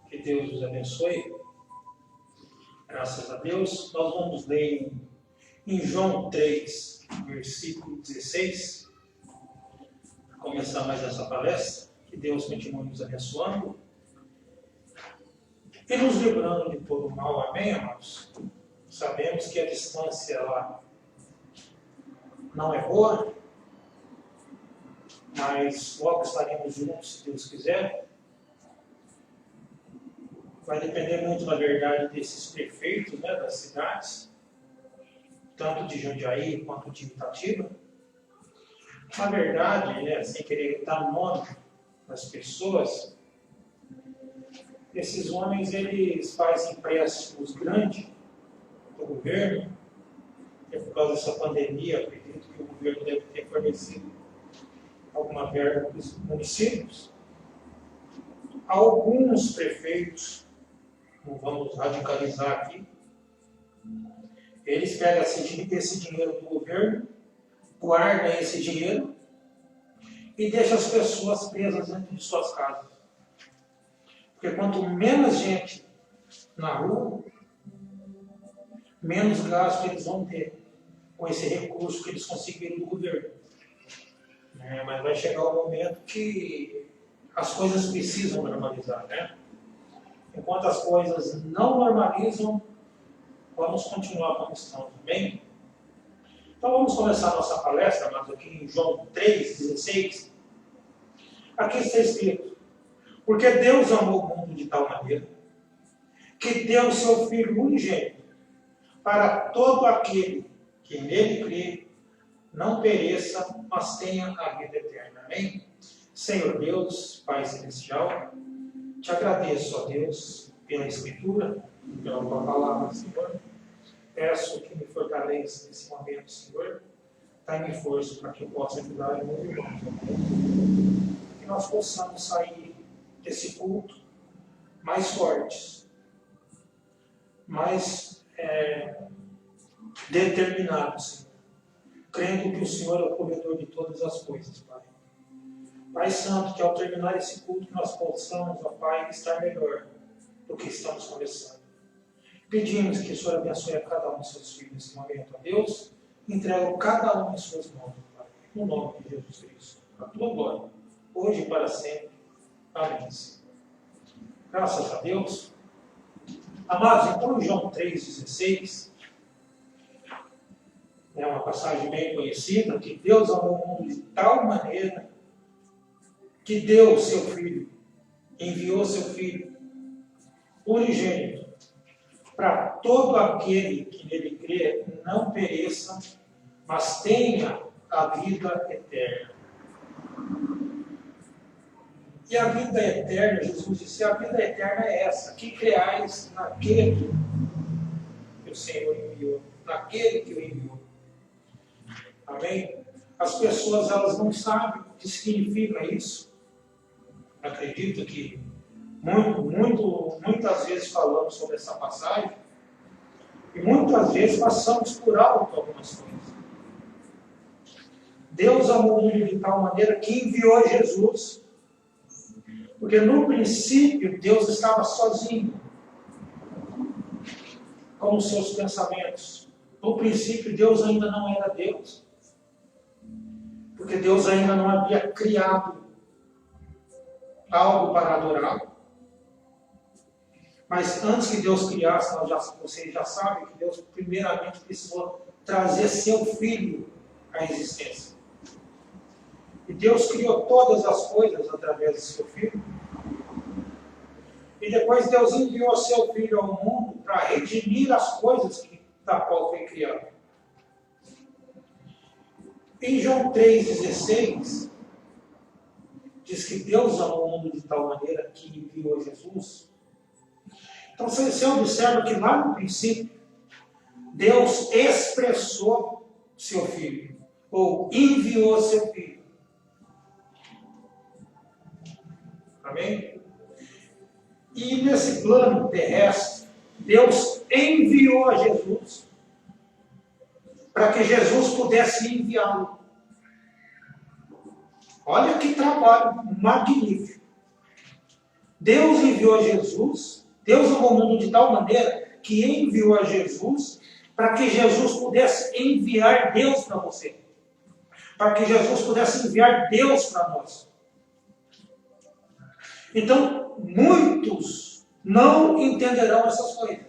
Que Deus os abençoe. Graças a Deus. Nós vamos ler em João 3, versículo 16. Para começar mais essa palestra. Que Deus continue nos abençoando e nos livrando de todo o mal. Amém, amados? Sabemos que a distância lá não é boa, mas logo estaremos juntos, se Deus quiser. Vai depender muito, na verdade, desses prefeitos, né, das cidades, tanto de Jundiaí quanto de Itatiba. Na verdade, né, sem querer dar nome das pessoas, esses homens eles fazem empréstimos grandes do governo, e por causa dessa pandemia, acredito que o governo deve ter fornecido alguma verba para os municípios. Alguns prefeitos, não vamos radicalizar aqui, eles pegam esse dinheiro do governo, guardam esse dinheiro e deixam as pessoas presas dentro de suas casas. Porque quanto menos gente na rua, menos gasto eles vão ter com esse recurso que eles conseguiram do governo. Mas vai chegar o momento que as coisas precisam normalizar, né? Enquanto as coisas não normalizam, vamos continuar como estamos, amém? Então vamos começar a nossa palestra, mas aqui em João 3,16. Aqui está escrito: porque Deus amou o mundo de tal maneira que deu o seu Filho unigênito para todo aquele que nele crê, não pereça, mas tenha a vida eterna. Amém? Senhor Deus, Pai Celestial, te agradeço, ó Deus, pela Escritura, pela tua palavra, Senhor. Peço que me fortaleça nesse momento, Senhor. Dá-me força para que eu possa ajudar o meu irmão, que nós possamos sair desse culto mais fortes, mais determinados, Senhor, crendo que o Senhor é o provedor de todas as coisas, Pai. Pai Santo, que ao terminar esse culto nós possamos, ó Pai, estar melhor do que estamos começando. Pedimos que o Senhor abençoe a cada um de seus filhos nesse momento, ó Deus. Entrego cada um em suas mãos, Pai, no nome de Jesus Cristo. A tua glória, hoje e para sempre. Amém. Graças a Deus. Amados, então em João 3,16, é uma passagem bem conhecida, que Deus amou o mundo de tal maneira que deu o seu Filho, enviou seu Filho unigênito, para todo aquele que nele crê não pereça, mas tenha a vida eterna. E a vida eterna, Jesus disse, a vida eterna é essa, que creais naquele que o Senhor enviou, naquele que o enviou. Amém? As pessoas, elas não sabem o que significa isso. Acredito que muitas vezes falamos sobre essa passagem e muitas vezes passamos por alto algumas coisas. Deus amou o mundo de tal maneira que enviou Jesus, porque no princípio Deus estava sozinho com os seus pensamentos. No princípio Deus ainda não era Deus, porque Deus ainda não havia criado algo para adorá-lo. Mas antes que Deus criasse, vocês já sabem que Deus primeiramente precisou trazer seu Filho à existência. E Deus criou todas as coisas através de seu Filho. E depois Deus enviou seu Filho ao mundo para redimir as coisas da qual foi criado. Em João 3,16, diz que Deus amou o mundo de tal maneira que enviou Jesus. Então você observa que lá no princípio, Deus expressou seu Filho, ou enviou seu Filho. Amém? E nesse plano terrestre, Deus enviou a Jesus para que Jesus pudesse enviá-lo. Olha que trabalho magnífico. Deus enviou Jesus, Deus amou o mundo de tal maneira que enviou a Jesus para que Jesus pudesse enviar Deus para você. Para que Jesus pudesse enviar Deus para nós. Então, muitos não entenderão essas coisas.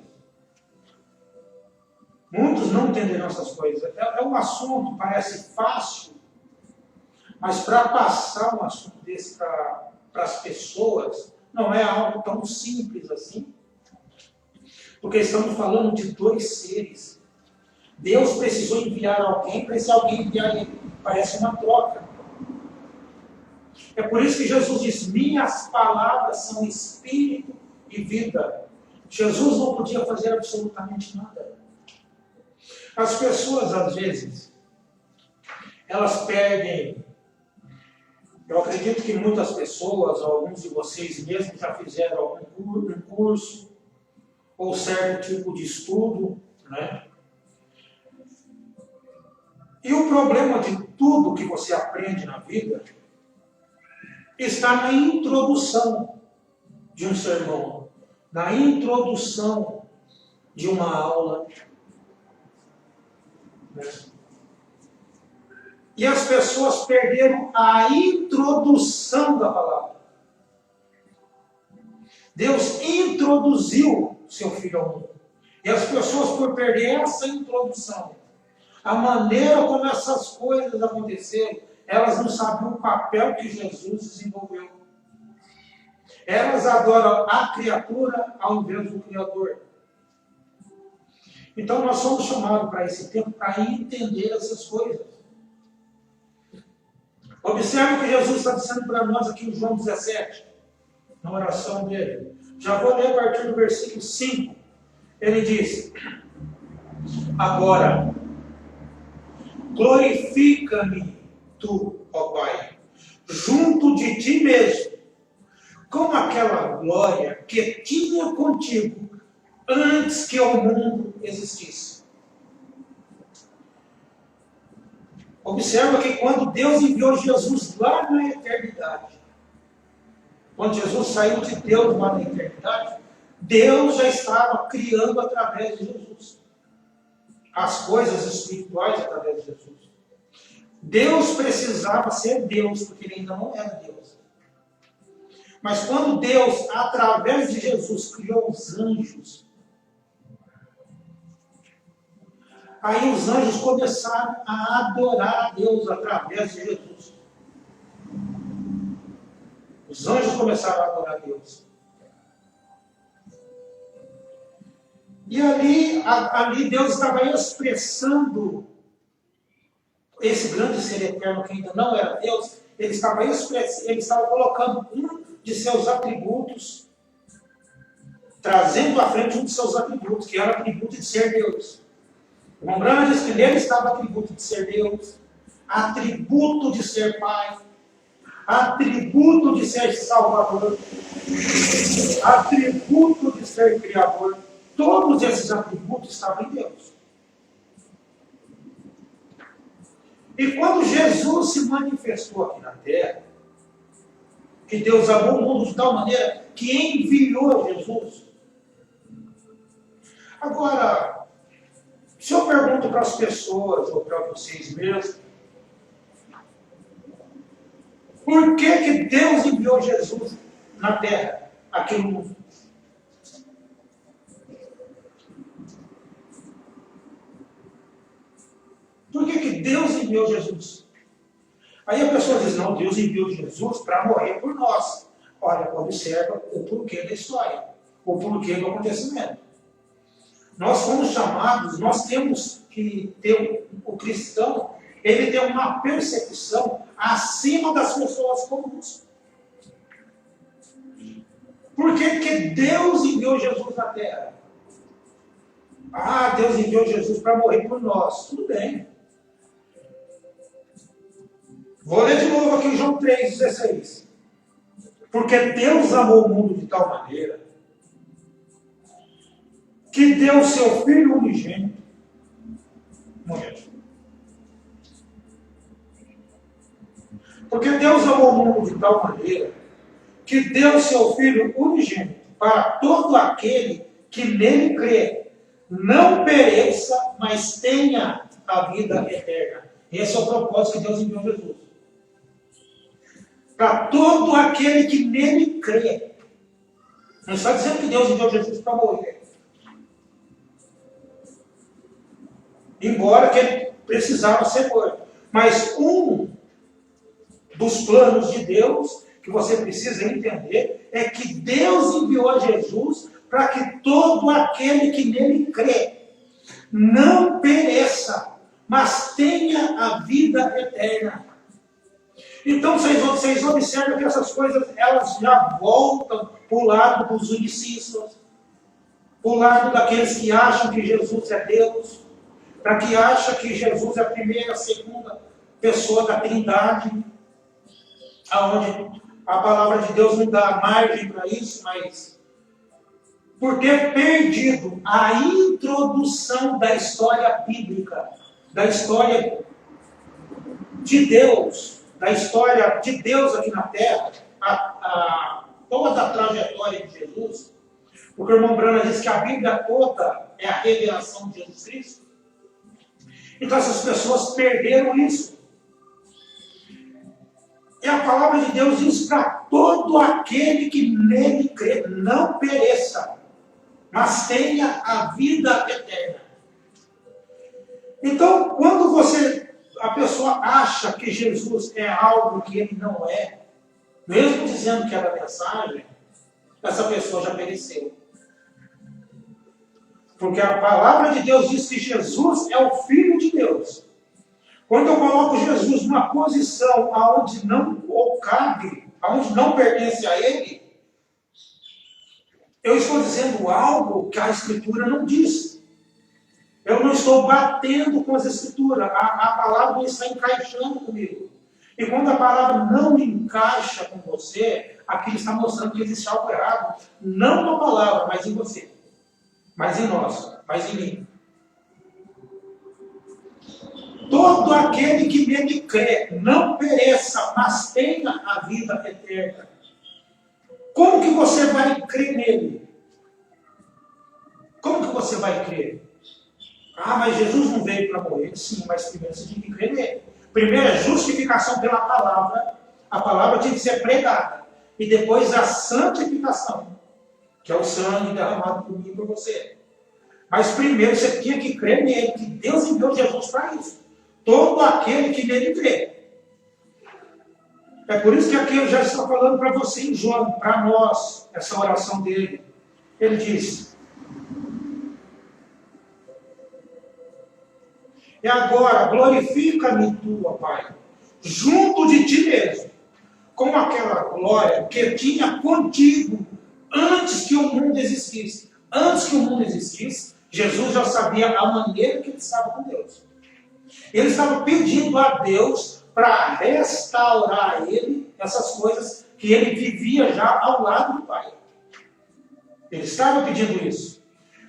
Muitos não entenderão essas coisas. É um assunto, parece fácil, mas para passar um assunto desse para as pessoas, não é algo tão simples assim. Porque estamos falando de dois seres. Deus precisou enviar alguém para esse alguém enviar ele. Parece uma troca. É por isso que Jesus diz: minhas palavras são espírito e vida. Jesus não podia fazer absolutamente nada. As pessoas, às vezes, elas perdem. Eu acredito que muitas pessoas, alguns de vocês mesmos, já fizeram algum curso ou certo tipo de estudo, né? E o problema de tudo que você aprende na vida está na introdução de um sermão, na introdução de uma aula. E as pessoas perderam a introdução da palavra. Deus introduziu seu Filho ao mundo. E as pessoas, por perder essa introdução, a maneira como essas coisas aconteceram, elas não sabiam o papel que Jesus desenvolveu. Elas adoram a criatura ao invés do Criador. Então nós somos chamados para esse tempo para entender essas coisas. Observe o que Jesus está dizendo para nós aqui em João 17, na oração dele. Já vou ler a partir do versículo 5. Ele diz: agora, glorifica-me tu, ó Pai, junto de ti mesmo, com aquela glória que tinha contigo antes que o mundo existisse. Observa que quando Deus enviou Jesus lá na eternidade, quando Jesus saiu de Deus lá na eternidade, Deus já estava criando através de Jesus as coisas espirituais através de Jesus. Deus precisava ser Deus, porque ele ainda não era Deus. Mas quando Deus, através de Jesus, criou os anjos, aí os anjos começaram a adorar a Deus através de Jesus. Os anjos começaram a adorar a Deus. E ali Deus estava expressando esse grande ser eterno que ainda não era Deus. Ele estava colocando um de seus atributos, trazendo à frente um de seus atributos, que era o atributo de ser Deus. O Rembrandt diz que nele estava o atributo de ser Deus, atributo de ser Pai, atributo de ser Salvador, atributo de ser Criador. Todos esses atributos estavam em Deus. E quando Jesus se manifestou aqui na terra, que Deus amou o mundo de tal maneira que enviou Jesus. Agora, se eu pergunto para as pessoas, ou para vocês mesmos, por que Deus enviou Jesus na terra, aqui no mundo? Por que Deus enviou Jesus? Aí a pessoa diz: não, Deus enviou Jesus para morrer por nós. Olha, observa o porquê da história, o porquê do acontecimento. Nós fomos chamados, nós temos que ter, o cristão, ele tem uma percepção acima das pessoas comuns. Por que Deus enviou Jesus na terra? Ah, Deus enviou Jesus para morrer por nós. Tudo bem. Vou ler de novo aqui João 3,16. Porque Deus amou o mundo de tal maneira que deu seu Filho unigênito. Porque Deus amou o mundo de tal maneira que deu seu Filho unigênito para todo aquele que nele crê, não pereça, mas tenha a vida eterna. Esse é o propósito que Deus enviou Jesus. Para todo aquele que nele crê. Não está dizendo que Deus enviou Jesus para morrer. Embora que ele precisava ser morto. Mas um dos planos de Deus, que você precisa entender, é que Deus enviou Jesus para que todo aquele que nele crê não pereça, mas tenha a vida eterna. Então vocês observam que essas coisas elas já voltam para o lado dos unicistas, para o lado daqueles que acham que Jesus é Deus, para que acham que Jesus é a primeira, a segunda pessoa da Trindade, aonde a palavra de Deus não dá margem para isso, mas por ter perdido a introdução da história bíblica, da história de Deus, da história de Deus aqui na Terra, toda a trajetória de Jesus, porque o irmão Brana diz que a Bíblia toda é a revelação de Jesus Cristo. Então essas pessoas perderam isso. E a palavra de Deus diz para todo aquele que nele crê, não pereça, mas tenha a vida eterna. Então, quando a pessoa acha que Jesus é algo que ele não é, mesmo dizendo que é da mensagem, essa pessoa já pereceu. Porque a palavra de Deus diz que Jesus é o Filho de Deus. Quando eu coloco Jesus numa posição aonde não cabe, aonde não pertence a Ele, eu estou dizendo algo que a Escritura não diz. Eu não estou batendo com as Escrituras. A palavra não está encaixando comigo. E quando a palavra não encaixa com você, aquilo está mostrando que existe algo errado. Não na palavra, mas em você. Mas em nós, mas em mim. Todo aquele que nele crê, não pereça, mas tenha a vida eterna. Como que você vai crer nele? Como que você vai crer? Ah, mas Jesus não veio para morrer. Sim, mas primeiro você tem que crer nele. Primeiro é justificação pela palavra. A palavra tem que ser pregada. E depois a santificação, que é o sangue derramado por mim e por você. Mas primeiro você tinha que crer nele, que Deus enviou Jesus para isso. Todo aquele que nele crê. É por isso que aqui eu já estou falando para você em João, para nós, essa oração dele. Ele diz: e agora, glorifica-me tu, ó Pai, junto de ti mesmo, com aquela glória que tinha contigo antes que o mundo existisse. Antes que o mundo existisse, Jesus já sabia a maneira que ele estava com Deus. Ele estava pedindo a Deus para restaurar a ele essas coisas que ele vivia já ao lado do Pai. Ele estava pedindo isso.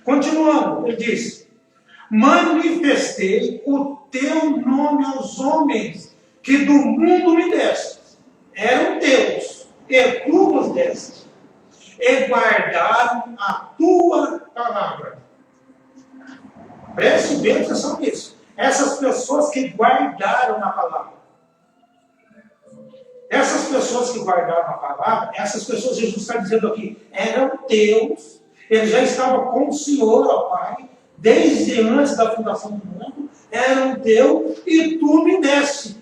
Continuando, ele diz: manifestei o teu nome aos homens que do mundo me deste. Eram teus, e tu nos deste. E guardaram a tua palavra. Preste bem atenção nisso. Essas pessoas que guardaram a palavra. Essas pessoas que guardaram a palavra, essas pessoas, Jesus está dizendo aqui, eram teus. Ele já estava com o Senhor, ó Pai, desde antes da fundação do mundo, eram teus e tu me deste.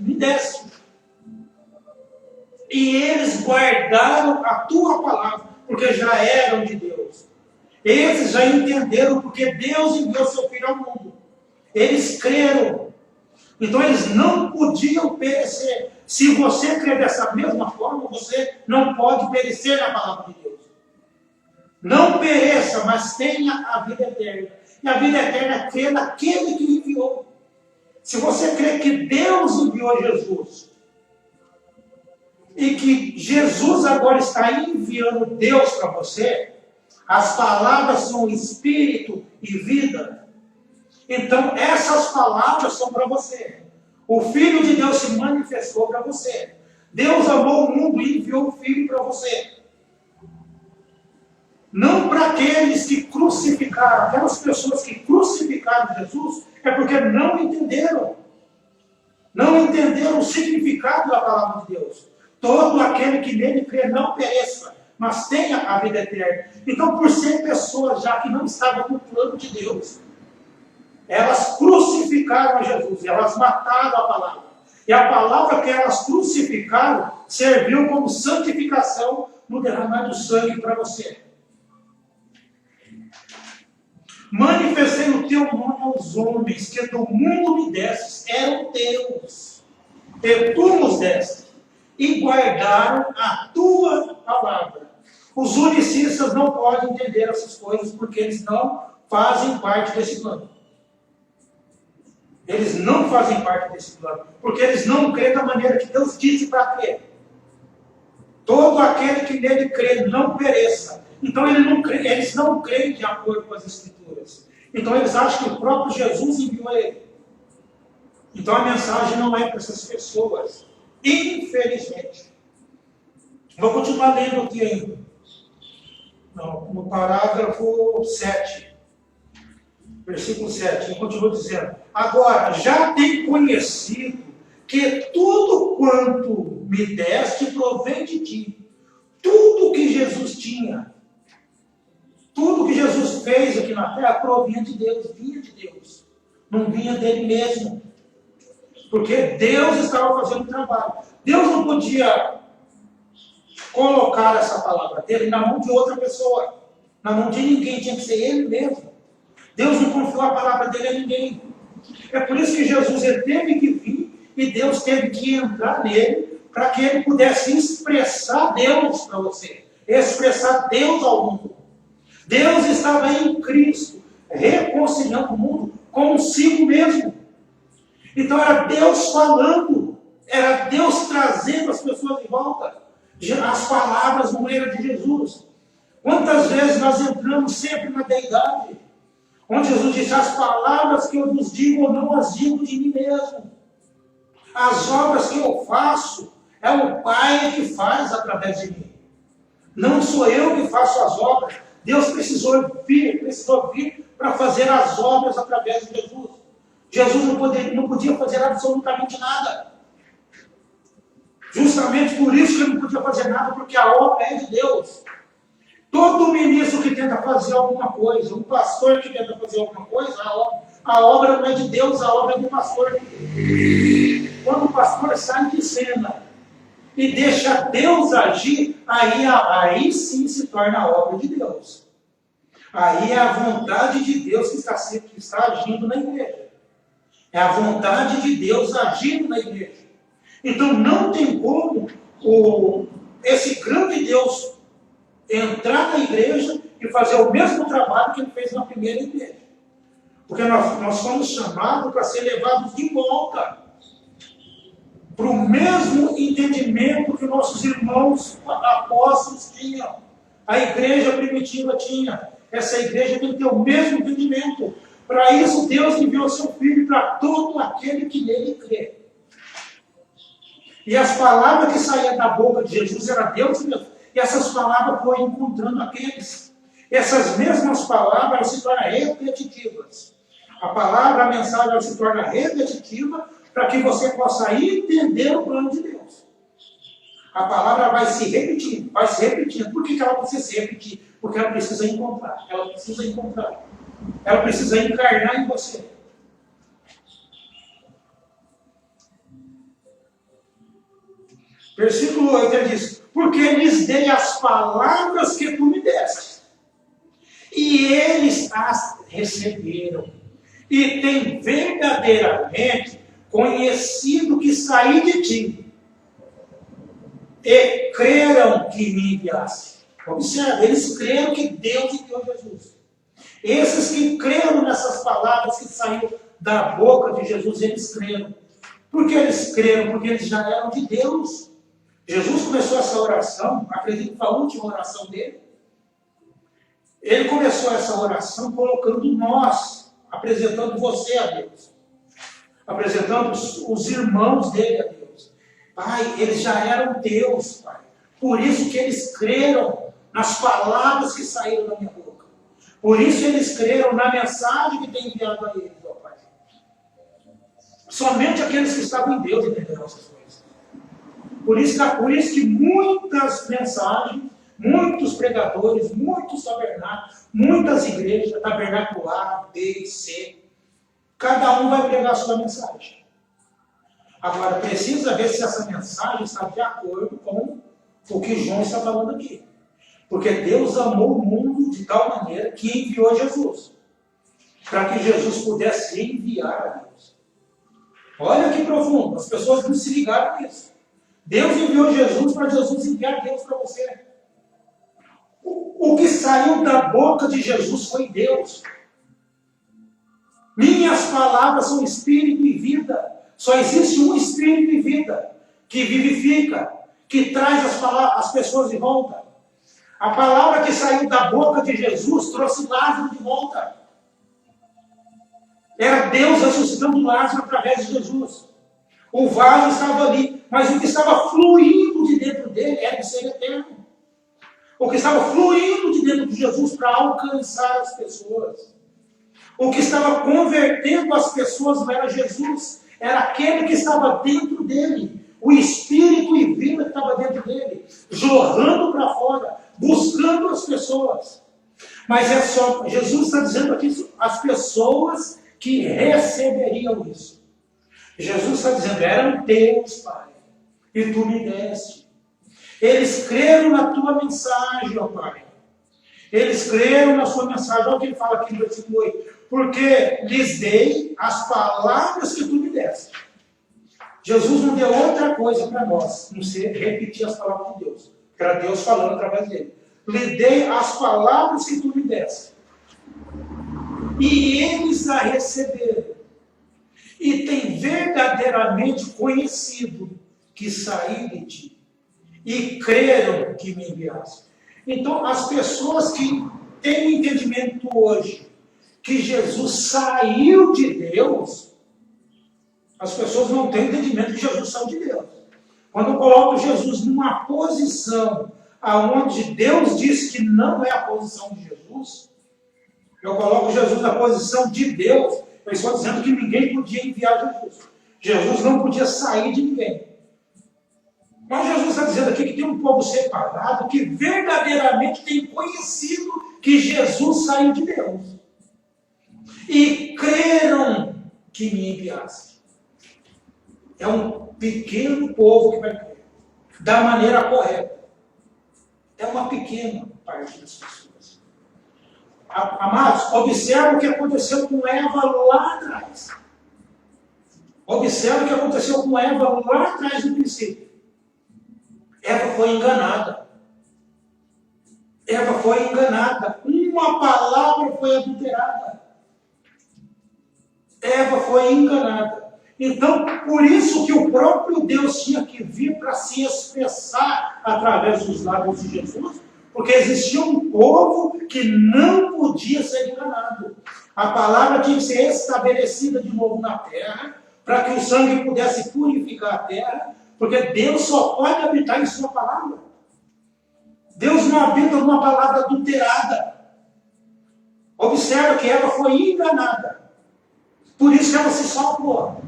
E eles guardaram a tua palavra, porque já eram de Deus. Esses já entenderam porque Deus enviou seu Filho ao mundo. Eles creram. Então eles não podiam perecer. Se você crer dessa mesma forma, você não pode perecer na palavra de Deus. Não pereça, mas tenha a vida eterna. E a vida eterna é crer naquele que enviou. Se você crê que Deus enviou Jesus, e que Jesus agora está enviando Deus para você, as palavras são espírito e vida. Então, essas palavras são para você. O Filho de Deus se manifestou para você. Deus amou o mundo e enviou o Filho para você. aqueles que crucificaram, aquelas pessoas que crucificaram Jesus, é porque não entenderam. Não entenderam o significado da palavra de Deus. Todo aquele que nele crê não pereça, mas tenha a vida eterna. Então, por ser pessoas já que não estavam no plano de Deus, elas crucificaram Jesus, elas mataram a palavra. E a palavra que elas crucificaram serviu como santificação no derramar do sangue para você. Manifestei o teu nome aos homens, que do mundo me destes, eram teus, e tu nos deste, e guardaram a tua palavra. Os unicistas não podem entender essas coisas, porque eles não fazem parte desse plano. Eles não fazem parte desse plano, porque eles não creem da maneira que Deus disse para crer. Todo aquele que nele crê não pereça. Então eles não creem de acordo com as Escrituras. Então eles acham que o próprio Jesus enviou ele. Então a mensagem não é para essas pessoas. Infelizmente. Vou continuar lendo aqui ainda. No parágrafo 7. Versículo 7. Ele continua dizendo: agora, já tenho conhecido que tudo quanto me deste provém de ti. Tudo que Jesus tinha, tudo que Jesus fez aqui na terra provinha de Deus, vinha de Deus. Não vinha dele mesmo. Porque Deus estava fazendo o trabalho. Deus não podia colocar essa palavra dele na mão de outra pessoa. Na mão de ninguém, tinha que ser ele mesmo. Deus não confiou a palavra dele a ninguém. É por isso que Jesus teve que vir e Deus teve que entrar nele para que ele pudesse expressar Deus para você. Expressar Deus ao mundo. Deus estava em Cristo, reconciliando o mundo consigo mesmo. Então era Deus falando, era Deus trazendo as pessoas de volta. As palavras não eram de Jesus. Quantas vezes nós entramos sempre na deidade? Onde Jesus disse: as palavras que eu vos digo, eu não as digo de mim mesmo. As obras que eu faço, é o Pai que faz através de mim. Não sou eu que faço as obras. Deus precisou vir para fazer as obras através de Jesus. Jesus não podia fazer absolutamente nada. Justamente por isso que ele não podia fazer nada, porque a obra é de Deus. Todo ministro que tenta fazer alguma coisa, um pastor que tenta fazer alguma coisa, a obra não é de Deus, a obra é do pastor. Quando o pastor sai de cena e deixa Deus agir, aí sim se torna a obra de Deus. Aí é a vontade de Deus que está agindo na igreja. É a vontade de Deus agindo na igreja. Então não tem como esse grande Deus entrar na igreja e fazer o mesmo trabalho que ele fez na primeira igreja. Porque nós fomos chamados para ser levados de volta para o mesmo entendimento que nossos irmãos apóstolos tinham. A igreja primitiva tinha. Essa igreja tem que ter o mesmo entendimento. Para isso, Deus enviou seu Filho para todo aquele que nele crê. E as palavras que saíam da boca de Jesus eram Deus mesmo. E essas palavras foram encontrando aqueles. Essas mesmas palavras se tornam repetitivas. A mensagem se torna repetitiva para que você possa entender o plano de Deus. A palavra vai se repetindo. Por que ela precisa se repetir? Porque ela precisa encontrar. Ela precisa encarnar em você. Versículo 8, ele diz: porque lhes dei as palavras que tu me deste, e eles as receberam, e têm verdadeiramente conhecido que saí de ti, e creram que me enviaste. Observe, eles creram que Deus enviou Jesus. Esses que creram nessas palavras que saíram da boca de Jesus, eles creram. Por que eles creram? Porque eles já eram de Deus. Jesus começou essa oração, acredito que foi a última oração dele. Ele começou essa oração colocando nós, apresentando você a Deus. Apresentando os irmãos dele a Deus. Pai, eles já eram Deus, Pai. Por isso que eles creram nas palavras que saíram da minha boca. Por isso eles creram na mensagem que tem enviado a eles, ó Pai. Somente aqueles que estavam em Deus entenderam essas coisas. Por isso que muitas mensagens, muitos pregadores, muitos tabernáculos, muitas igrejas, tabernáculo A, B e C, cada um vai pregar a sua mensagem. Agora, precisa ver se essa mensagem está de acordo com o que João está falando aqui. Porque Deus amou o mundo de tal maneira que enviou Jesus. Para que Jesus pudesse enviar a Deus. Olha que profundo, as pessoas não se ligaram nisso. Deus enviou Jesus para Jesus enviar Deus para você. O que saiu da boca de Jesus foi Deus. Minhas palavras são espírito e vida. Só existe um espírito e vida que vivifica, que traz as pessoas de volta. A palavra que saiu da boca de Jesus trouxe Lázaro de volta. Era Deus ressuscitando Lázaro através de Jesus. O vaso estava ali, mas o que estava fluindo de dentro dele era o ser eterno. O que estava fluindo de dentro de Jesus para alcançar as pessoas. O que estava convertendo as pessoas não era Jesus, era aquele que estava dentro dele. O espírito e vida que estava dentro dele, jorrando para fora, buscando as pessoas. Mas é só, Jesus está dizendo aqui, as pessoas que receberiam isso. Jesus está dizendo, eram teus, Pai, e tu me deste. Eles creram na tua mensagem, ó Pai. Eles creram na sua mensagem. Olha o que ele fala aqui no versículo 8. Porque lhes dei as palavras que tu me deste. Jesus não deu outra coisa para nós, não ser repetir as palavras de Deus. Que era Deus falando através dele. Lhe dei as palavras que tu me deste. E eles a receberam. E têm verdadeiramente conhecido que saí de ti. E creram que me enviaste. Então, as pessoas que têm o entendimento hoje que Jesus saiu de Deus, as pessoas não têm entendimento que Jesus saiu de Deus. Quando eu coloco Jesus numa posição aonde Deus diz que não é a posição de Jesus, eu coloco Jesus na posição de Deus, eu estou dizendo que ninguém podia enviar Jesus. Jesus não podia sair de ninguém. Mas Jesus está dizendo aqui que tem um povo separado que verdadeiramente tem conhecido que Jesus saiu de Deus. E creram que me enviaste. É um pequeno povo que vai crer. Da maneira correta. É uma pequena parte das pessoas. Amados, observe o que aconteceu com Eva lá atrás. Observe o que aconteceu com Eva lá atrás no princípio. Eva foi enganada. Eva foi enganada. Uma palavra foi adulterada. Eva foi enganada. Então, por isso que o próprio Deus tinha que vir para se expressar através dos lábios de Jesus, porque existia um povo que não podia ser enganado. A palavra tinha que ser estabelecida de novo na terra, para que o sangue pudesse purificar a terra, porque Deus só pode habitar em sua palavra. Deus não habita numa palavra adulterada. Observa que ela foi enganada. Por isso que ela se salvou.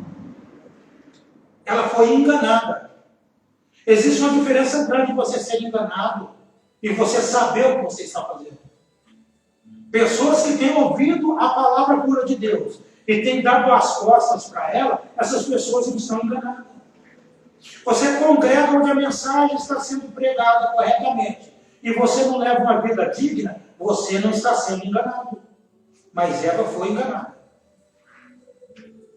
Ela foi enganada. Existe uma diferença grande de você ser enganado e você saber o que você está fazendo. Pessoas que têm ouvido a palavra pura de Deus e têm dado as costas para ela, essas pessoas não estão enganadas. Você congrega onde a mensagem está sendo pregada corretamente e você não leva uma vida digna, você não está sendo enganado. Mas ela foi enganada.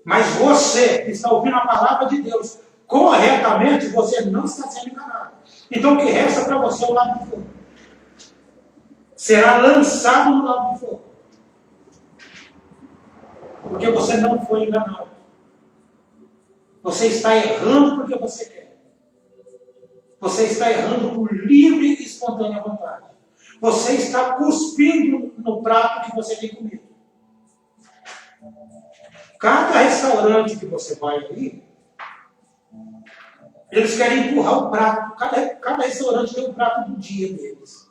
Mas você que está ouvindo a palavra de Deus corretamente, você não está sendo enganado. Então o que resta para você é o lago de fogo. Será lançado no lago de fogo. Porque você não foi enganado. Você está errando porque você quer. Você está errando por livre e espontânea vontade. Você está cuspindo no prato que você tem comido. Cada restaurante que você vai ali, eles querem empurrar o prato. Cada restaurante tem o prato do dia deles.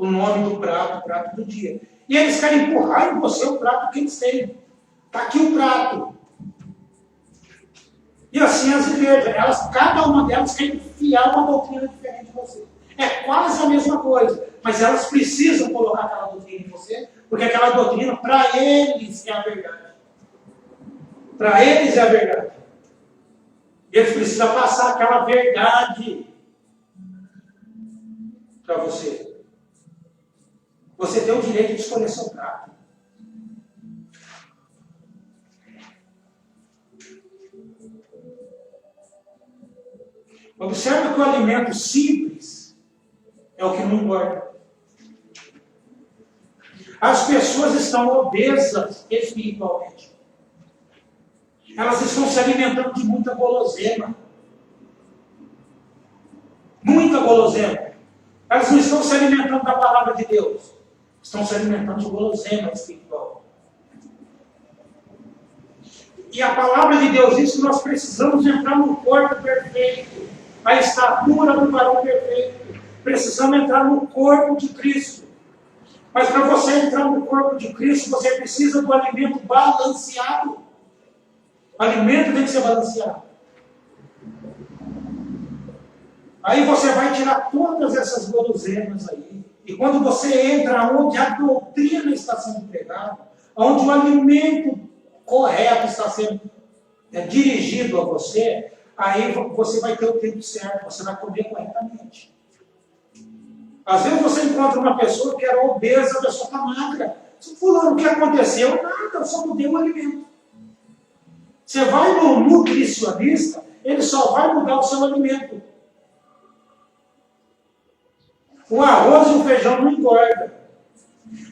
o nome do prato, o prato do dia. E eles querem empurrar em você o prato que eles têm. Está aqui o prato. E assim as igrejas, cada uma delas quer enfiar uma doutrina diferente de você. É quase a mesma coisa, mas elas precisam colocar aquela doutrina em você, porque aquela doutrina, para eles, é a verdade. Para eles é a verdade. Eles precisam passar aquela verdade para você. Você tem o direito de escolher seu prato. Observe que o alimento simples é o que não engorda. As pessoas estão obesas espiritualmente. Elas estão se alimentando de muita guloseima. Muita guloseima. Elas não estão se alimentando da palavra de Deus. Estão se alimentando de guloseima espiritual. E a palavra de Deus diz que nós precisamos entrar no corpo perfeito. A estatura do varão perfeito. Precisamos entrar no corpo de Cristo. Mas para você entrar no corpo de Cristo, você precisa do alimento balanceado. O alimento tem que ser balanceado. Aí você vai tirar todas essas guloseimas aí. E quando você entra onde a doutrina está sendo pregada, onde o alimento correto está sendo dirigido a você, aí você vai ter o tempo certo, você vai comer corretamente. Às vezes você encontra uma pessoa que era obesa, a pessoa está magra. Fulano, o que aconteceu? Nada, eu só mudei o alimento. Você vai no nutricionista, ele só vai mudar o seu alimento. O arroz e o feijão não engordam.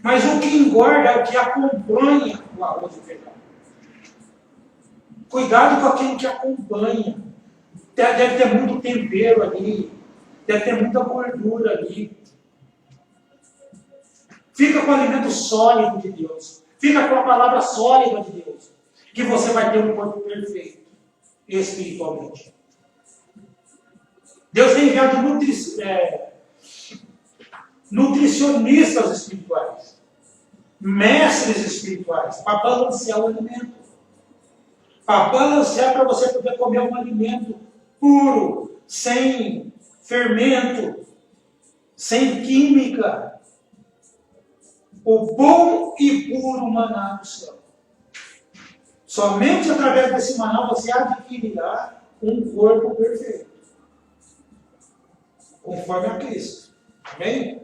Mas o que engorda é o que acompanha o arroz e o feijão. Cuidado com aquilo que acompanha. Deve ter muito tempero ali. Deve ter muita gordura ali. Fica com o alimento sólido de Deus. Fica com a palavra sólida de Deus. Que você vai ter um corpo perfeito, espiritualmente. Deus tem enviado nutricionistas espirituais, mestres espirituais, para balancear o alimento. Para balancear, para você poder comer um alimento puro, sem fermento, sem química. O bom e puro maná do céu. Somente através desse maná você adquirirá um corpo perfeito. Conforme a Cristo. Amém?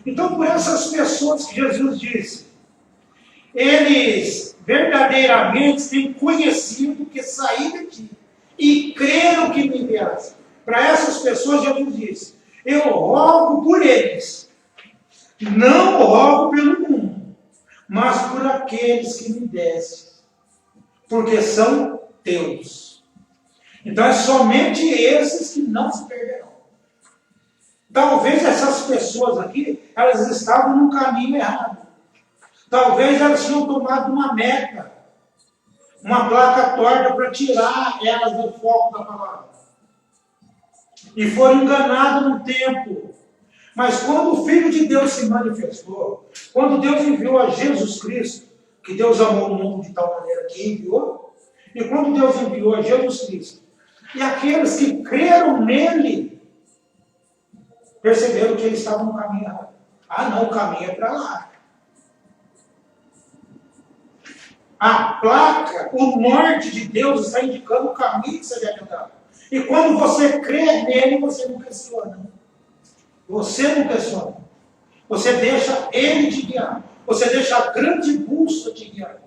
Então, por essas pessoas que Jesus disse, eles verdadeiramente têm conhecido que saí de ti e creram que me enviaste. Para essas pessoas, Jesus disse, eu rogo por eles. Não rogo pelo mundo, mas por aqueles que me deste, porque são teus. Então é somente esses que não se perderão. Talvez essas pessoas aqui, elas estavam no caminho errado. Talvez elas tinham tomado uma meta, uma placa torta para tirar elas do foco da palavra. E foram enganadas no tempo. Mas quando o Filho de Deus se manifestou, quando Deus enviou a Jesus Cristo, que Deus amou o mundo de tal maneira que enviou, e quando Deus enviou a Jesus Cristo, e aqueles que creram nele, perceberam que eles estavam no caminho errado. Ah, não, o caminho é para lá. A placa, o norte de Deus está indicando o caminho que você deve andar. E quando você crê nele, você não questiona. Você não questiona. Você deixa ele te guiar. Você deixa a grande busca te guiar.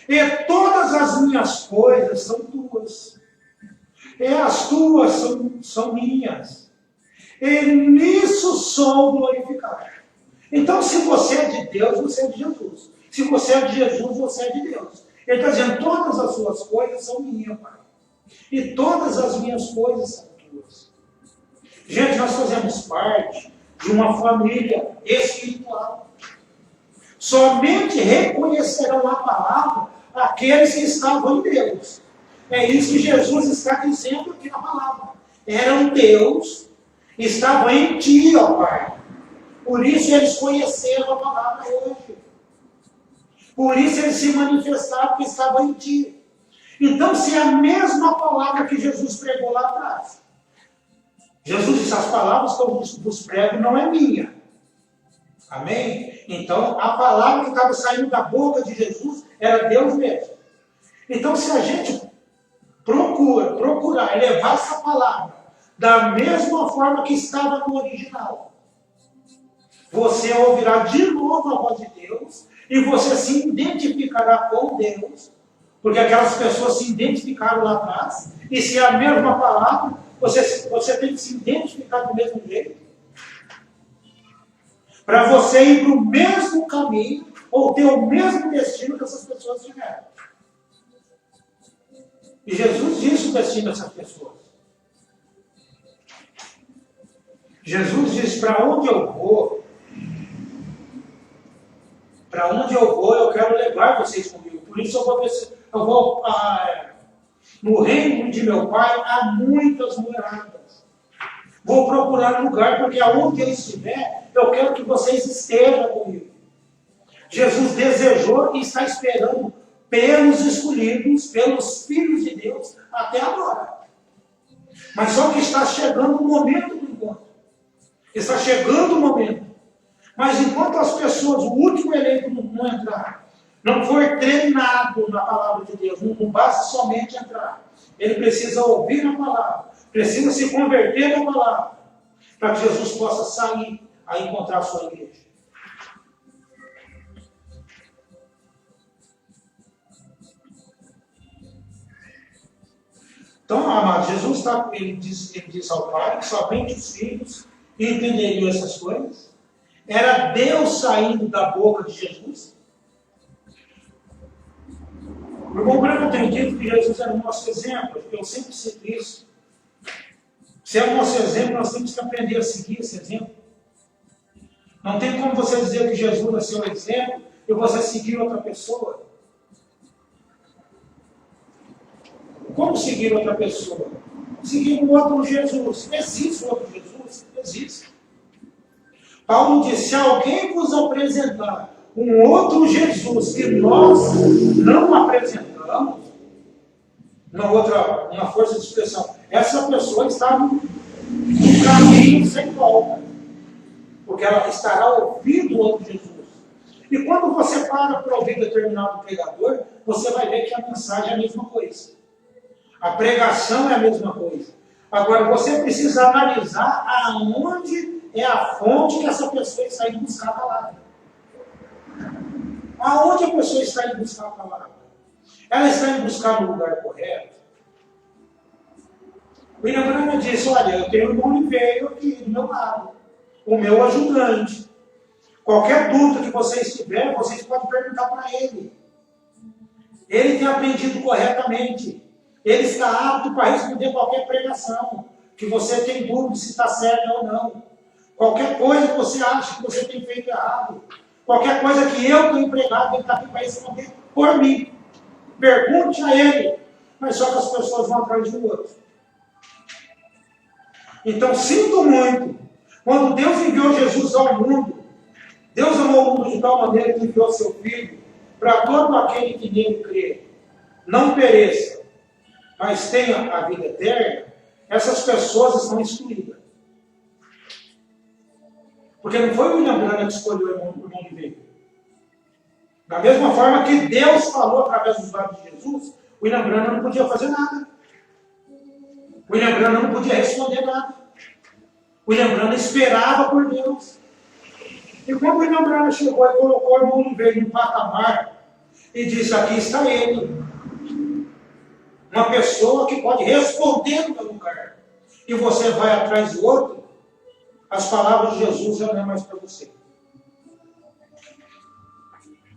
E todas as minhas coisas são tuas. E as tuas são minhas. E nisso sou glorificado. Então, se você é de Deus, você é de Jesus. Se você é de Jesus, você é de Deus. Ele está dizendo, todas as suas coisas são minhas, Pai. E todas as minhas coisas são tuas. Gente, nós fazemos parte de uma família espiritual. Somente reconhecerão a palavra aqueles que estavam em Deus. É isso que Jesus está dizendo aqui na palavra. Era um Deus, estava em ti, ó Pai. Por isso eles conheceram a palavra hoje. Por isso eles se manifestaram que estava em ti. Então, se é a mesma palavra que Jesus pregou lá atrás, Jesus disse, as palavras que eu vos prego não é minha. Amém? Então, a palavra que estava saindo da boca de Jesus era Deus mesmo. Então, se a gente procurar levar essa palavra da mesma forma que estava no original, você ouvirá de novo a voz de Deus e você se identificará com Deus, porque aquelas pessoas se identificaram lá atrás, e se é a mesma palavra, você tem que se identificar do mesmo jeito, para você ir para o mesmo caminho, ou ter o mesmo destino que essas pessoas tiveram. E Jesus disse o destino dessas pessoas. Jesus disse, para onde eu vou, eu quero levar vocês comigo. Por isso eu vou no reino de meu Pai há muitas moradas. Vou procurar lugar, porque aonde eu estiver, eu quero que vocês estejam comigo. Jesus desejou e está esperando pelos escolhidos, pelos filhos de Deus, até agora. Mas só que está chegando o momento do encontro. Está chegando o momento. Mas enquanto as pessoas, o último eleito não entrar, não for treinado na palavra de Deus, não basta somente entrar. Ele precisa ouvir a palavra, precisa se converter na palavra, para que Jesus possa sair a encontrar a sua igreja. Então, amado, Jesus ele diz ao Pai que somente os filhos entenderiam essas coisas. Era Deus saindo da boca de Jesus. O irmão Branco tem dito que Jesus era o nosso exemplo. Eu sempre cito isso. Se é o nosso exemplo, nós temos que aprender a seguir esse exemplo. Não tem como você dizer que Jesus é seu exemplo e você seguir outra pessoa. Como seguir outra pessoa? Seguir um outro Jesus. Existe outro Jesus? Existe. Paulo disse, se alguém vos apresentar um outro Jesus que nós não apresentamos, uma força de expressão, essa pessoa está no caminho sem volta, porque ela estará ouvindo outro Jesus. E quando você para ouvir determinado pregador, você vai ver que a mensagem é a mesma coisa. A pregação é a mesma coisa. Agora, você precisa analisar aonde é a fonte que essa pessoa está indo buscar a palavra. Aonde a pessoa está indo buscar a palavra? Ela está indo buscar no lugar correto? O William Branham disse, olha, eu tenho o irmão Oliveira aqui do meu lado, o meu ajudante. Qualquer dúvida que vocês tiverem, vocês podem perguntar para ele. Ele tem aprendido corretamente. Ele está apto para responder qualquer pregação, que você tem dúvida se está certo ou não. Qualquer coisa que você acha que você tem feito errado, qualquer coisa que eu tenho pregado, ele está aqui para responder por mim. Pergunte a ele, mas só que as pessoas vão atrás do outro. Então, sinto muito, quando Deus enviou Jesus ao mundo, Deus amou o mundo de tal maneira que enviou seu Filho, para todo aquele que nele crê, não pereça, mas tenha a vida eterna. Essas pessoas estão excluídas. Porque não foi o William Branham que escolheu o irmão de Deus. Da mesma forma que Deus falou através dos lábios de Jesus, o William Branham não podia fazer nada. O William Branham não podia responder nada. O William Branham esperava por Deus. E quando o William Branham chegou e colocou o irmão Oliveira no patamar e disse, aqui está ele. Uma pessoa que pode responder no meu lugar. E você vai atrás do outro, as palavras de Jesus já não é mais para você.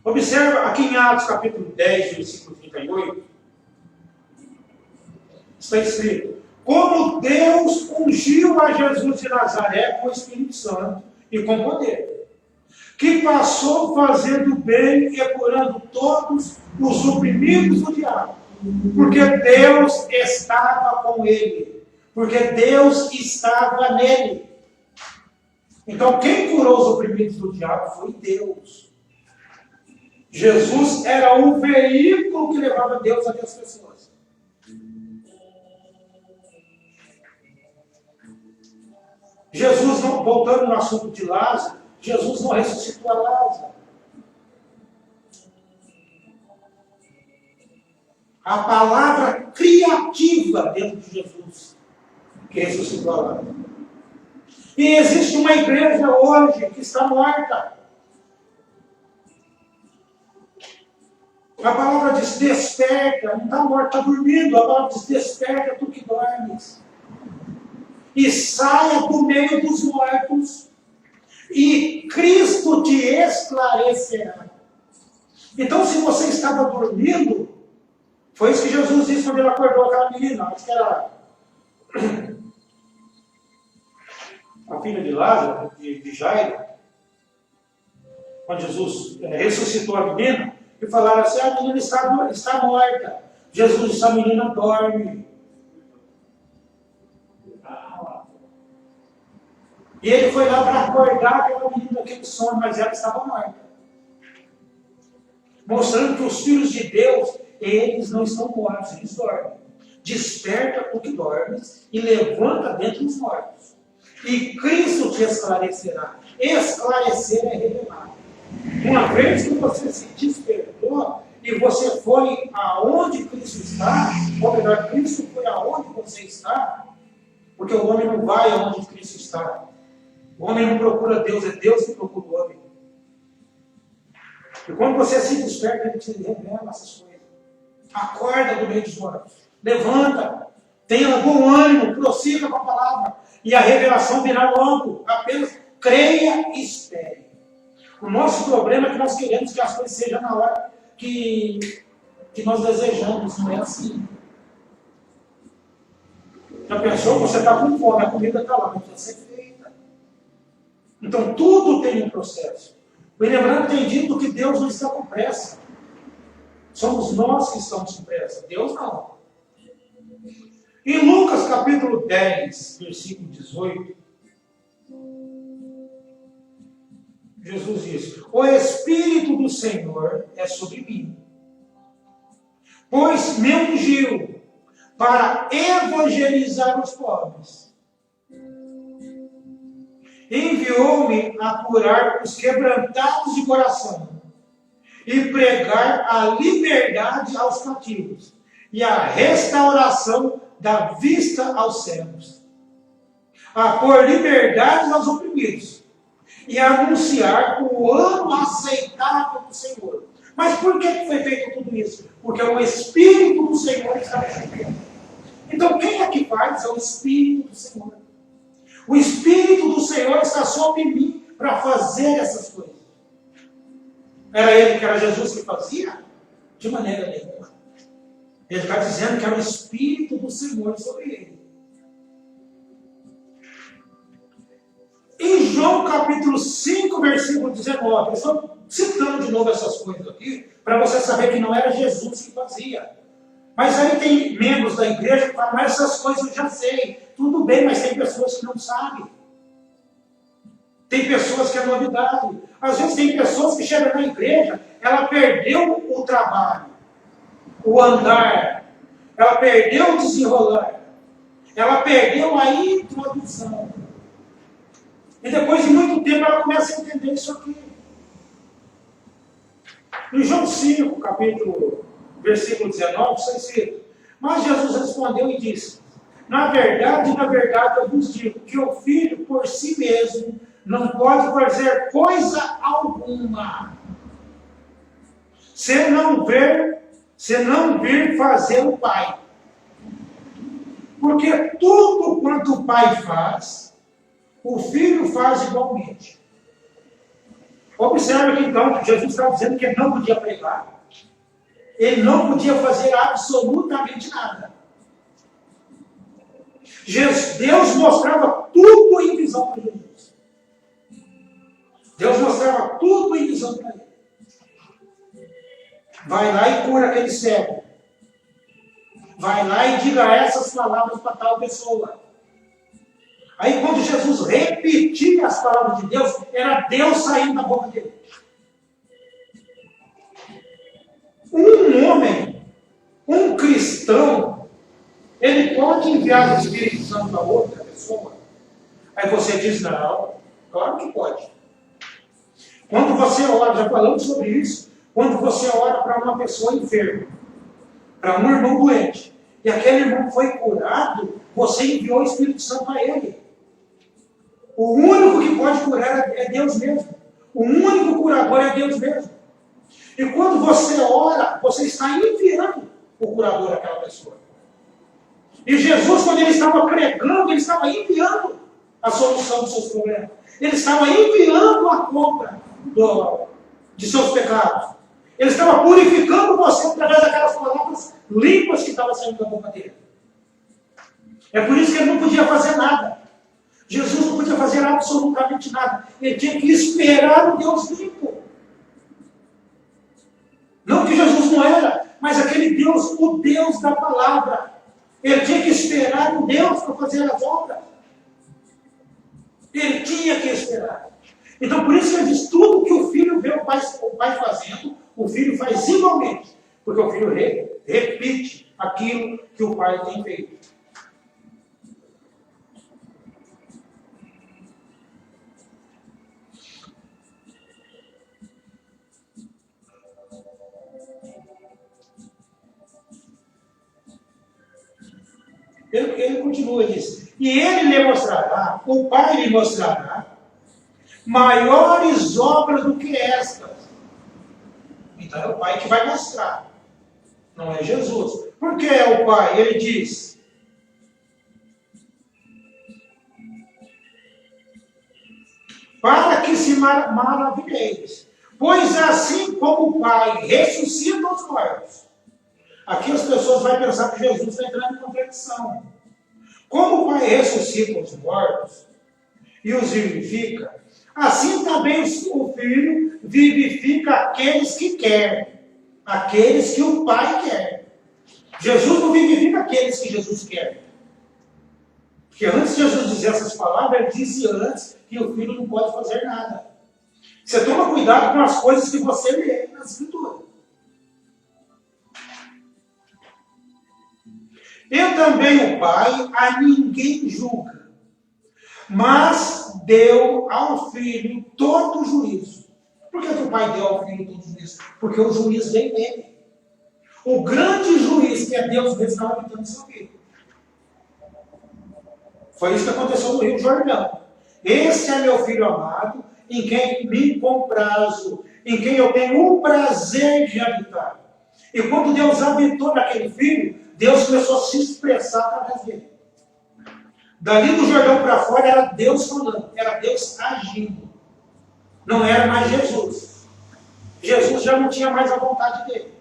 Observa aqui em Atos capítulo 10, versículo 38. Está escrito, como Deus ungiu a Jesus de Nazaré com o Espírito Santo e com poder, que passou fazendo bem e curando todos os oprimidos do diabo, Porque Deus estava com ele. Porque Deus estava nele. Então, quem curou os oprimidos do diabo foi Deus. Jesus era o veículo que levava Deus até as pessoas. Jesus, não, voltando no assunto de Lázaro, Jesus não ressuscitou a Lázaro. A palavra criativa dentro de Jesus que ressuscitou a Lázaro. E existe uma igreja hoje que está morta. A palavra diz desperta, não está morta, está dormindo. A palavra diz desperta, tu que dormes. E saia do meio dos mortos, e Cristo te esclarecerá. Então, se você estava dormindo, foi isso que Jesus disse quando ele acordou aquela menina, acho que era a filha de Lázaro, de Jairo, quando Jesus ressuscitou a menina, e falaram assim, a menina está morta. Jesus disse, a menina dorme. E ele foi lá para acordar aquela menina daquele sono, mas ela estava morta. Mostrando que os filhos de Deus, eles não estão mortos, eles dormem. Desperta o que dormes e levanta dentre os mortos. E Cristo te esclarecerá. Esclarecer é revelar. Uma vez que você se despertou e você foi aonde Cristo está, ou melhor, Cristo foi aonde você está, porque o homem não vai aonde Cristo está. O homem não procura Deus, é Deus que procura o homem. E quando você se desperta, ele te revela essas coisas. Acorda do meio dos mortos. Levanta. Tenha bom ânimo. Prossiga com a palavra. E a revelação virá logo. Apenas creia e espere. O nosso problema é que nós queremos que as coisas sejam na hora que nós desejamos. Não é assim. Já pensou? Você está com fome, a comida está lá, mas precisa ser feita. Então tudo tem um processo. E lembrando, tem dito que Deus não está com pressa. Somos nós que estamos com pressa. Deus não. Em Lucas capítulo 10, versículo 18, Jesus diz, o Espírito do Senhor é sobre mim, pois me ungiu para evangelizar os pobres. Enviou-me a curar os quebrantados de coração e pregar a liberdade aos cativos e a restauração da vista aos cegos, a pôr liberdade aos oprimidos e a anunciar o ano aceitável do Senhor. Mas por que foi feito tudo isso? Porque o Espírito do Senhor estava sobre mim. Então quem é que faz? É o Espírito do Senhor. O Espírito do Senhor está sobre mim para fazer essas coisas. Era ele que era Jesus que fazia? De maneira nenhuma. Ele está dizendo que era o Espírito do Senhor sobre ele. Em João capítulo 5, versículo 19, eu estou citando de novo essas coisas aqui, para você saber que não era Jesus que fazia. Mas aí tem membros da igreja que falam, mas essas coisas eu já sei. Tudo bem, mas tem pessoas que não sabem. Tem pessoas que é novidade. Às vezes tem pessoas que chegam na igreja, ela perdeu o trabalho, o andar, ela perdeu o desenrolar, ela perdeu a introdução. E depois de muito tempo ela começa a entender isso aqui. Em João 5, versículo 19, está escrito, mas Jesus respondeu e disse, na verdade eu vos digo que o Filho por si mesmo não pode fazer coisa alguma, se não vir fazer o Pai. Porque tudo quanto o Pai faz, o Filho faz igualmente. Observe que então Jesus está dizendo que ele não podia pregar. Ele não podia fazer absolutamente nada. Deus mostrava tudo em visão para Jesus. Deus mostrava tudo em visão para ele. Vai lá e cura aquele cego. Vai lá e diga essas palavras para tal pessoa. Aí quando Jesus repetia as palavras de Deus, era Deus saindo da boca dele. Um homem, um cristão, ele pode enviar o Espírito Santo para outra pessoa? Aí você diz, não, claro que pode. Quando você ora, já falamos sobre isso, quando você ora para uma pessoa enferma, para um irmão doente, e aquele irmão foi curado, você enviou o Espírito Santo a ele. O único que pode curar é Deus mesmo. O único curador é Deus mesmo. E quando você ora, você está enviando o curador àquela pessoa. E Jesus, quando ele estava pregando, ele estava enviando a solução dos seus problemas. Ele estava enviando a compra de seus pecados. Ele estava purificando você através daquelas palavras limpas que estavam saindo da boca dele. É por isso que ele não podia fazer nada. Jesus não podia fazer absolutamente nada. Ele tinha que esperar o Deus limpo. Não que Jesus não era, mas aquele Deus, o Deus da palavra. Ele tinha que esperar o Deus para fazer as obras. Ele tinha que esperar. Então, por isso que ele diz, tudo que o filho vê o pai fazendo, o filho faz igualmente. Porque o filho repite aquilo que o pai tem feito. Ele continua, ele diz, e ele lhe mostrará, o Pai lhe mostrará, maiores obras do que estas. Então é o Pai que vai mostrar, não é Jesus. Por que é o Pai? Ele diz, para que se maravilheis, pois assim como o Pai ressuscita os mortos. Aqui as pessoas vão pensar que Jesus está entrando em contradição. Como o Pai ressuscita os mortos e os vivifica, assim também o Filho vivifica aqueles que quer, aqueles que o Pai quer. Jesus não vivifica aqueles que Jesus quer. Porque antes de Jesus dizer essas palavras, ele disse antes que o Filho não pode fazer nada. Você toma cuidado com as coisas que você lê na Escritura. E também o Pai a ninguém julga, mas deu ao Filho todo o juízo. Por que o Pai deu ao Filho todo o juízo? Porque o juízo vem dele. O grande juiz, que é Deus mesmo, estava habitando seu filho. Foi isso que aconteceu no Rio Jordão. Este é meu filho amado, em quem me comprazo, em quem eu tenho o prazer de habitar. E quando Deus habitou naquele filho, Deus começou a se expressar através dele. Dali do Jordão para fora era Deus falando, era Deus agindo. Não era mais Jesus. Jesus já não tinha mais a vontade dele.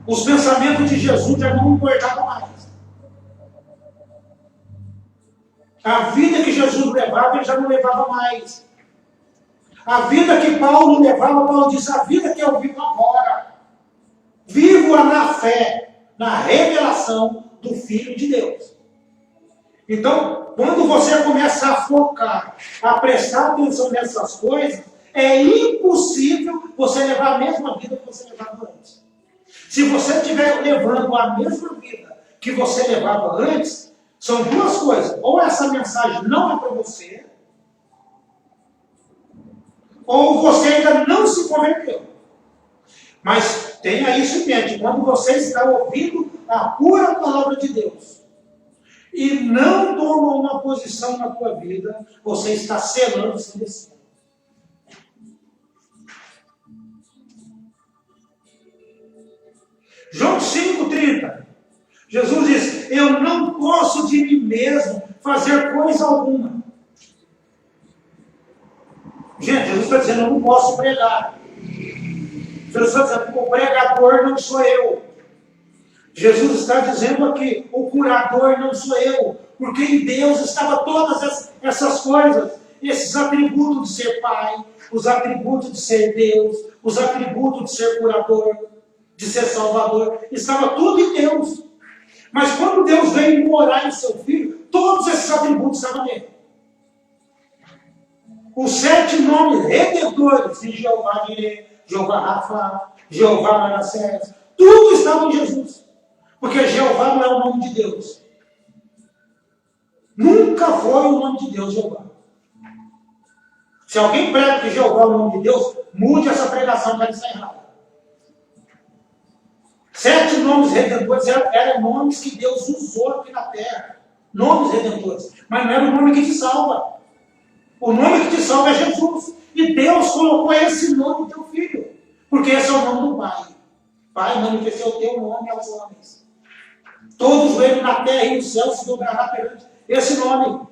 Os pensamentos de Jesus já não importavam mais. A vida que Jesus levava, ele já não levava mais. A vida que Paulo levava, Paulo disse, a vida que eu vivo agora, vivo-a na fé, na revelação do Filho de Deus. Então, quando você começa a focar, a prestar atenção nessas coisas, é impossível você levar a mesma vida que você levava antes. Se você estiver levando a mesma vida que você levava antes, são duas coisas. Ou essa mensagem não é para você, ou você ainda não se converteu. Mas tenha isso em mente, quando você está ouvindo a pura palavra de Deus e não toma uma posição na tua vida, você está selando o seu destino. João 5,30. Jesus diz, eu não posso de mim mesmo fazer coisa alguma. Gente, Jesus está dizendo, eu não posso pregar. Jesus está dizendo, o pregador não sou eu. Jesus está dizendo aqui, o curador não sou eu. Porque em Deus estavam todas essas coisas. Esses atributos de ser Pai, os atributos de ser Deus, os atributos de ser curador. de ser Salvador. Estava tudo em Deus. Mas quando Deus veio morar em seu Filho, todos esses atributos estavam nele. Os 7 nomes redentores de Jeová Jireh, Jeová Rafa, Jeová Manassés, tudo estava em Jesus. Porque Jeová não é o nome de Deus. Nunca foi o nome de Deus, Jeová. Se alguém prega que Jeová é o nome de Deus, mude essa pregação para estar errada. 7 nomes redentores eram nomes que Deus usou aqui na terra. Nomes redentores. Mas não era o nome que te salva. O nome que te salva é Jesus. E Deus colocou esse nome no teu filho. Porque esse é o nome do Pai. Pai, manifestei o teu nome aos homens. Todo joelho na terra e no céu se dobrará perante esse nome.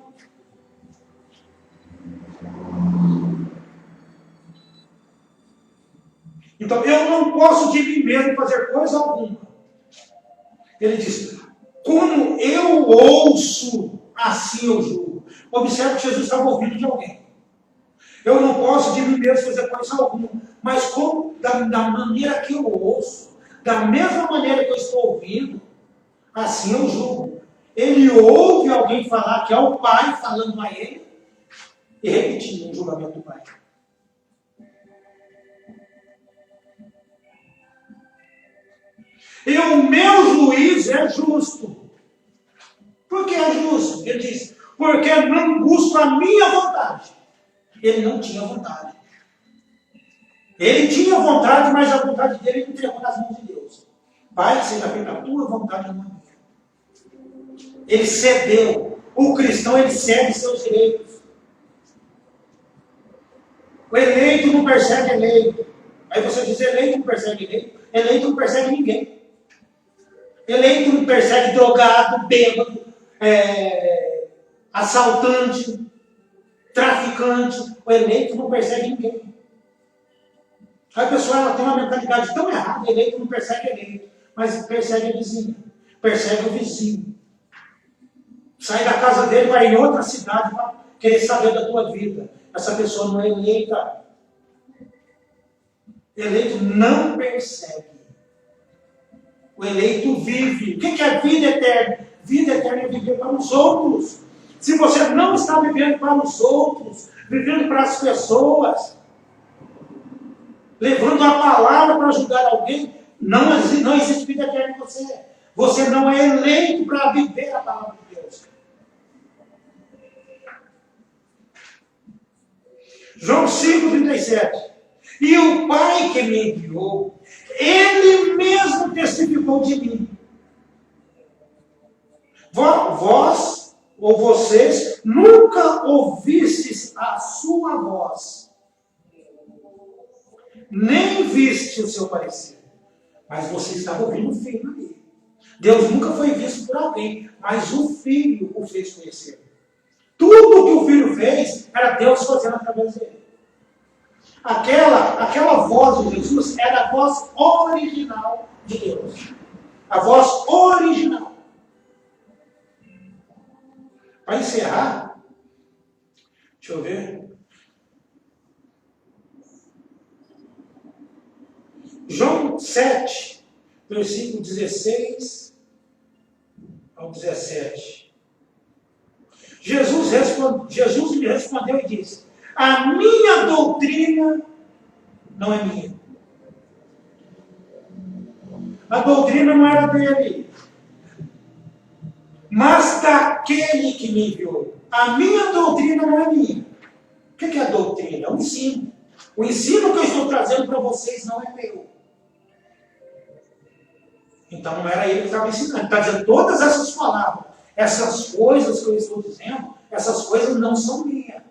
Então, eu não posso de mim mesmo fazer coisa alguma. Ele diz, como eu ouço, assim eu julgo. Observe que Jesus estava ouvindo de alguém. Eu não posso de mim mesmo fazer coisa alguma. Mas como, da maneira que eu ouço, da mesma maneira que eu estou ouvindo, assim eu julgo. Ele ouve alguém falar que é o Pai falando a ele e repetindo o julgamento do Pai. E o meu juízo é justo. Por que é justo? Ele diz, porque não busco a minha vontade. Ele não tinha vontade. Ele tinha vontade, mas a vontade dele ele entregou nas mãos de Deus. Pai, seja feita a tua vontade, não a minha. Ele cedeu. O cristão, ele cede seus direitos. O eleito não persegue eleito. Aí você diz, eleito não persegue eleito. Eleito não persegue ninguém. Eleito não persegue drogado, bêbado, assaltante, traficante. O eleito não persegue ninguém. A pessoa ela tem uma mentalidade tão errada. Eleito não persegue eleito, mas persegue a vizinha. Persegue o vizinho. Sai da casa dele, vai em outra cidade para querer saber da tua vida. Essa pessoa não é eleita. Eleito não persegue. O eleito vive. O que é vida eterna? Vida eterna é viver para os outros. Se você não está vivendo para os outros, vivendo para as pessoas, levando a palavra para ajudar alguém, não existe vida eterna em você. Você não é eleito para viver a palavra de Deus. João 5,37. E o Pai que me enviou, Ele mesmo testificou de mim. Vós, ou vocês, nunca ouvistes a sua voz, nem viste o seu parecer. Mas você estava ouvindo o Filho ali. Deus nunca foi visto por alguém, mas o Filho o fez conhecer. Tudo que o Filho fez, era Deus fazendo através dele. Aquela voz de Jesus era a voz original de Deus. A voz original. Para encerrar, deixa eu ver. João 7, versículo 16 ao 17. Jesus me respondeu e disse, a minha doutrina não é minha. A doutrina não era dele, mas daquele que me enviou. A minha doutrina não é minha. O que é a doutrina? É o ensino. O ensino que eu estou trazendo para vocês não é meu. Então não era ele que estava ensinando. Ele está dizendo todas essas palavras, essas coisas que eu estou dizendo, essas coisas não são minhas.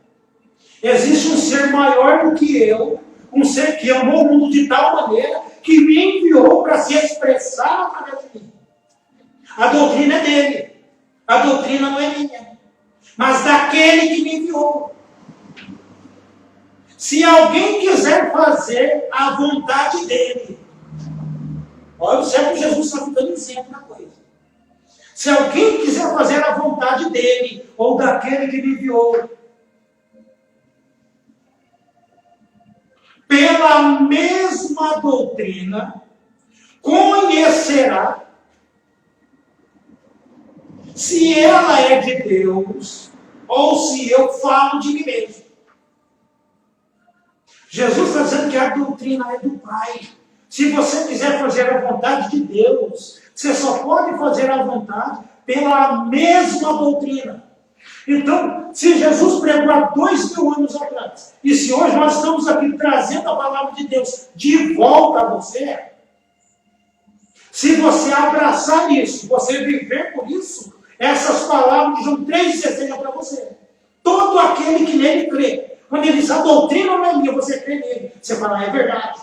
Existe um ser maior do que eu, um ser que amou o mundo de tal maneira que me enviou para se expressar através de mim. A doutrina é dele. A doutrina não é minha. Mas daquele que me enviou. Se alguém quiser fazer a vontade dele, olha, o certo Jesus está ficando exemplo na coisa. Se alguém quiser fazer a vontade dele, ou daquele que me enviou, pela mesma doutrina, conhecerá se ela é de Deus ou se eu falo de mim mesmo. Jesus está dizendo que a doutrina é do Pai. Se você quiser fazer a vontade de Deus, você só pode fazer a vontade pela mesma doutrina. Então, se Jesus pregou há 2000 anos atrás, e se hoje nós estamos aqui trazendo a palavra de Deus de volta a você, se você abraçar isso, você viver por isso, essas palavras de João 3,16 para você. Todo aquele que nele crê, quando ele diz a doutrina não é minha, você crê nele, você fala, é verdade.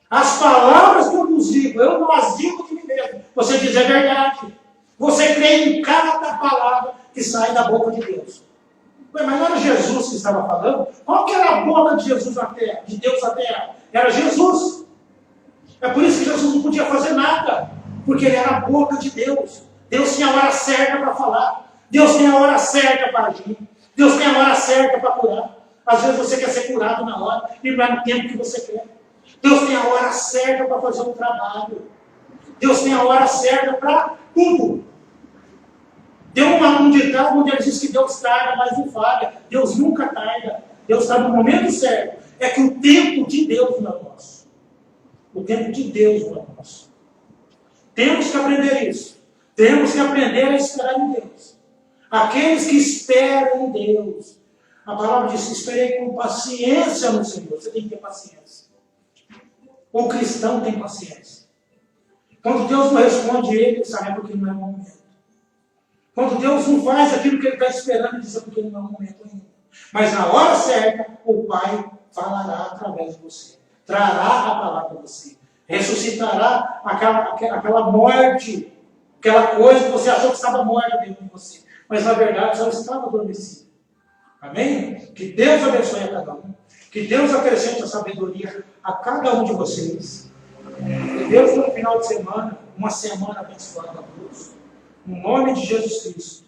As palavras que eu vos digo, eu não as digo de mim mesmo, você diz, é verdade. Você crê em cada palavra que sai da boca de Deus. Mas não era Jesus que estava falando? Qual que era a boca de Jesus na terra, de Deus na terra? Era Jesus. É por isso que Jesus não podia fazer nada, porque ele era a boca de Deus. Deus tinha a hora certa para falar. Deus tem a hora certa para agir. Deus tem a hora certa para curar. Às vezes você quer ser curado na hora e não é no tempo que você quer. Deus tem a hora certa para fazer um trabalho. Deus tem a hora certa para tudo. Tem um ditado onde ele diz que Deus tarda, mas não falha. Deus nunca tarda. Deus está no momento certo. É que o tempo de Deus não é nosso. O tempo de Deus não é nosso. Temos que aprender isso. Temos que aprender a esperar em Deus. Aqueles que esperam em Deus. A palavra diz, esperei com paciência no Senhor. Você tem que ter paciência. O cristão tem paciência. Quando Deus não responde ele sabe porque não é o momento. Quando Deus não faz aquilo que ele está esperando, ele diz porque não é o momento ainda. Mas na hora certa, o Pai falará através de você. Trará a palavra a você. Ressuscitará aquela morte, aquela coisa que você achou que estava morta dentro de você. Mas na verdade só estava adormecida. Amém? Que Deus abençoe a cada um. Que Deus acrescente a sabedoria a cada um de vocês. Que Deus no final de semana, uma semana abençoada a todos. No nome de Jesus Cristo.